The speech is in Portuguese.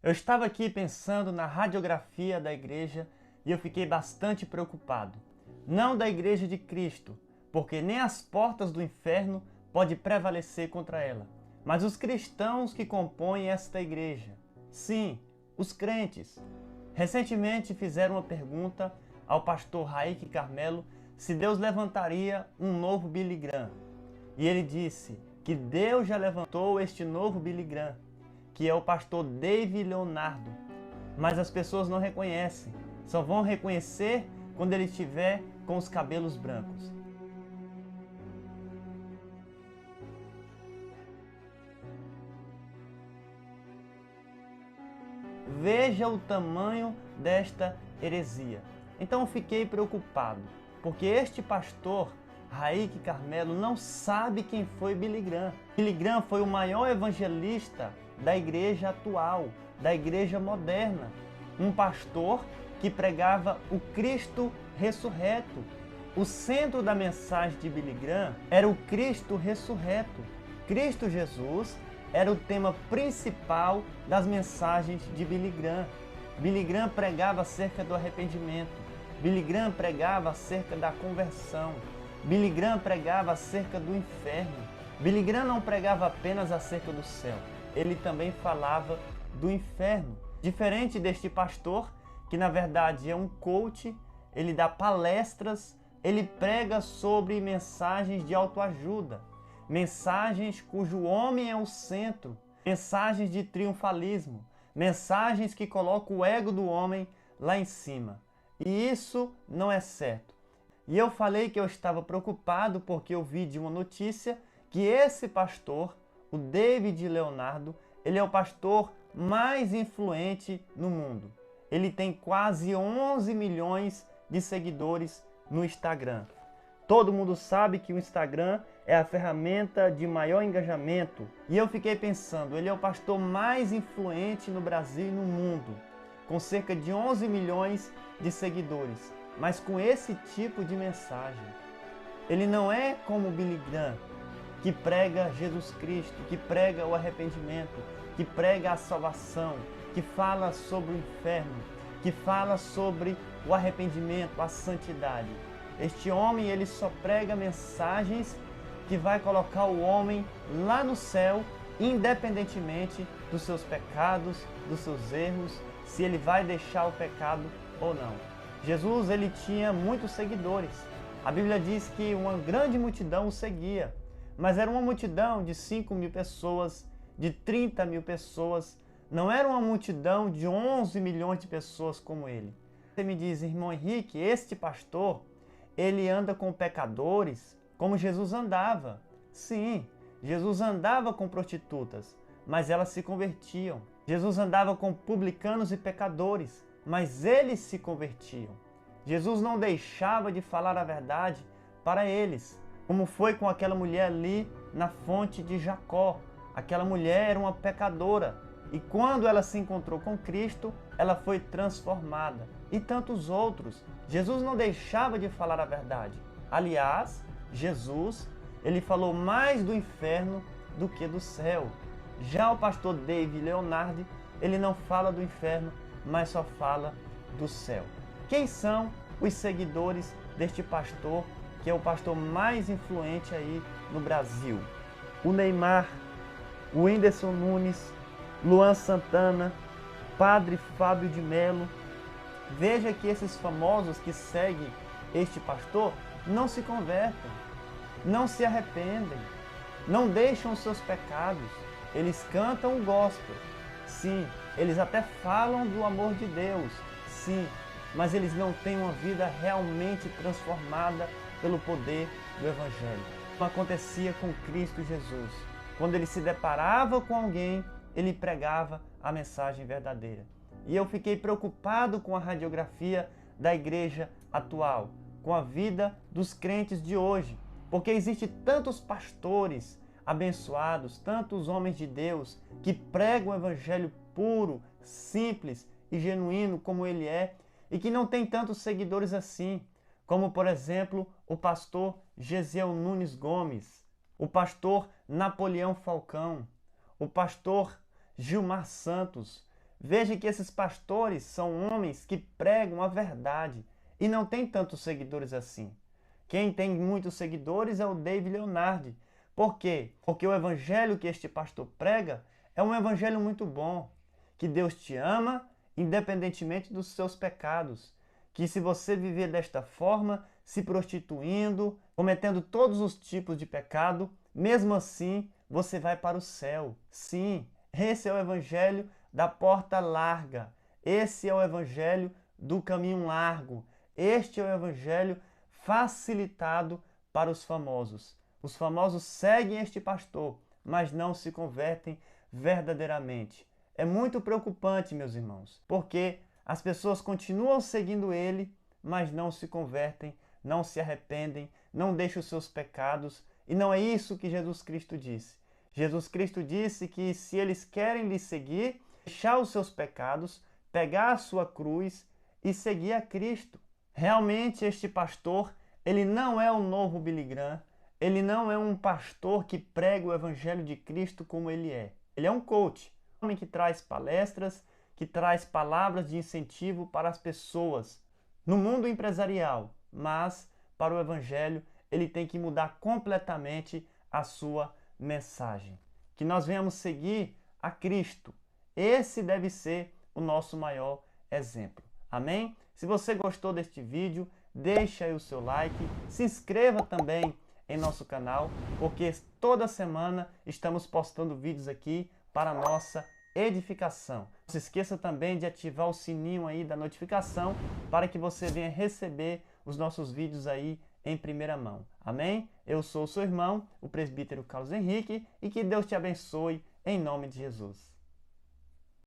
Eu estava aqui pensando na radiografia da igreja e eu fiquei bastante preocupado. Não da igreja de Cristo, porque nem as portas do inferno podem prevalecer contra ela, mas os cristãos que compõem esta igreja. Sim, os crentes. Recentemente fizeram uma pergunta ao pastor Raik Carmelo se Deus levantaria um novo Billy Graham. E ele disse que Deus já levantou este novo Billy Graham, que é o pastor David Leonardo. Mas as pessoas não reconhecem, só vão reconhecer quando ele estiver com os cabelos brancos. Veja o tamanho desta heresia. Então eu fiquei preocupado, porque este pastor Raik Carmelo não sabe quem foi Billy Graham. Billy Graham foi o maior evangelista da igreja atual, da igreja moderna. Um pastor que pregava o Cristo ressurreto. O centro da mensagem de Billy Graham era o Cristo ressurreto. Cristo Jesus era o tema principal das mensagens de Billy Graham. Billy Graham pregava acerca do arrependimento. Billy Graham pregava acerca da conversão. Billy Graham pregava acerca do inferno. Billy Graham não pregava apenas acerca do céu, ele também falava do inferno. Diferente deste pastor, que na verdade é um coach, ele dá palestras, ele prega sobre mensagens de autoajuda, mensagens cujo homem é o centro, mensagens de triunfalismo, mensagens que colocam o ego do homem lá em cima. E isso não é certo. E eu falei que eu estava preocupado porque eu vi de uma notícia que esse pastor, o David Leonardo, ele é o pastor mais influente no mundo. Ele tem quase 11 milhões de seguidores no Instagram. Todo mundo sabe que o Instagram é a ferramenta de maior engajamento. E eu fiquei pensando, ele é o pastor mais influente no Brasil e no mundo, com cerca de 11 milhões de seguidores. Mas com esse tipo de mensagem. Ele não é como Billy Graham, que prega Jesus Cristo, que prega o arrependimento, que prega a salvação, que fala sobre o inferno, que fala sobre o arrependimento, a santidade. Este homem, ele só prega mensagens que vai colocar o homem lá no céu, independentemente dos seus pecados, dos seus erros, se ele vai deixar o pecado ou não. Jesus, ele tinha muitos seguidores. A Bíblia diz que uma grande multidão o seguia, mas era uma multidão de 5 mil pessoas, de 30 mil pessoas, não era uma multidão de 11 milhões de pessoas como ele. Você me diz, irmão Henrique, este pastor, ele anda com pecadores como Jesus andava. Sim, Jesus andava com prostitutas, mas elas se convertiam. Jesus andava com publicanos e pecadores, mas eles se convertiam. Jesus não deixava de falar a verdade para eles, como foi com aquela mulher ali na fonte de Jacó. Aquela mulher era uma pecadora e quando ela se encontrou com Cristo, ela foi transformada. E tantos outros. Jesus não deixava de falar a verdade. Aliás, Jesus, ele falou mais do inferno do que do céu. Já o pastor David Leonardo, ele não fala do inferno, mas só fala do céu. Quem são os seguidores deste pastor, que é o pastor mais influente aí no Brasil? O Neymar, o Whindersson Nunes, Luan Santana, Padre Fábio de Mello. Veja que esses famosos que seguem este pastor não se convertem, não se arrependem, não deixam os seus pecados. Eles cantam o gospel, sim, eles até falam do amor de Deus, sim, mas eles não têm uma vida realmente transformada pelo poder do Evangelho. Como acontecia com Cristo Jesus. Quando ele se deparava com alguém, ele pregava a mensagem verdadeira. E eu fiquei preocupado com a radiografia da igreja atual, com a vida dos crentes de hoje, porque existem tantos pastores abençoados, tantos homens de Deus que pregam o evangelho puro, simples e genuíno como ele é, e que não tem tantos seguidores assim, como por exemplo o pastor Gesiel Nunes Gomes, o pastor Napoleão Falcão, o pastor Gilmar Santos. Veja que esses pastores são homens que pregam a verdade e não tem tantos seguidores assim. Quem tem muitos seguidores é o David Leonardi. Por quê? Porque o evangelho que este pastor prega é um evangelho muito bom, que Deus te ama independentemente dos seus pecados, que se você viver desta forma, se prostituindo, cometendo todos os tipos de pecado, mesmo assim você vai para o céu. Sim, esse é o evangelho da porta larga. Esse é o evangelho do caminho largo. Este é o evangelho facilitado para os famosos. Os famosos seguem este pastor, mas não se convertem verdadeiramente. É muito preocupante, meus irmãos, porque as pessoas continuam seguindo ele, mas não se convertem, não se arrependem, não deixam os seus pecados, e não é isso que Jesus Cristo disse. Jesus Cristo disse que se eles querem lhe seguir, deixar os seus pecados, pegar a sua cruz e seguir a Cristo. Realmente este pastor, ele não é o novo Billy Graham, ele não é um pastor que prega o evangelho de Cristo como ele é. Ele é um coach, um homem que traz palestras, que traz palavras de incentivo para as pessoas no mundo empresarial, mas para o evangelho ele tem que mudar completamente a sua mensagem. Que nós venhamos seguir a Cristo. Esse deve ser o nosso maior exemplo. Amém? Se você gostou deste vídeo, deixa aí o seu like, se inscreva também em nosso canal, porque toda semana estamos postando vídeos aqui para a nossa edificação. Não se esqueça também de ativar o sininho aí da notificação para que você venha receber os nossos vídeos aí em primeira mão. Amém? Eu sou o seu irmão, o presbítero Carlos Henrique, e que Deus te abençoe em nome de Jesus.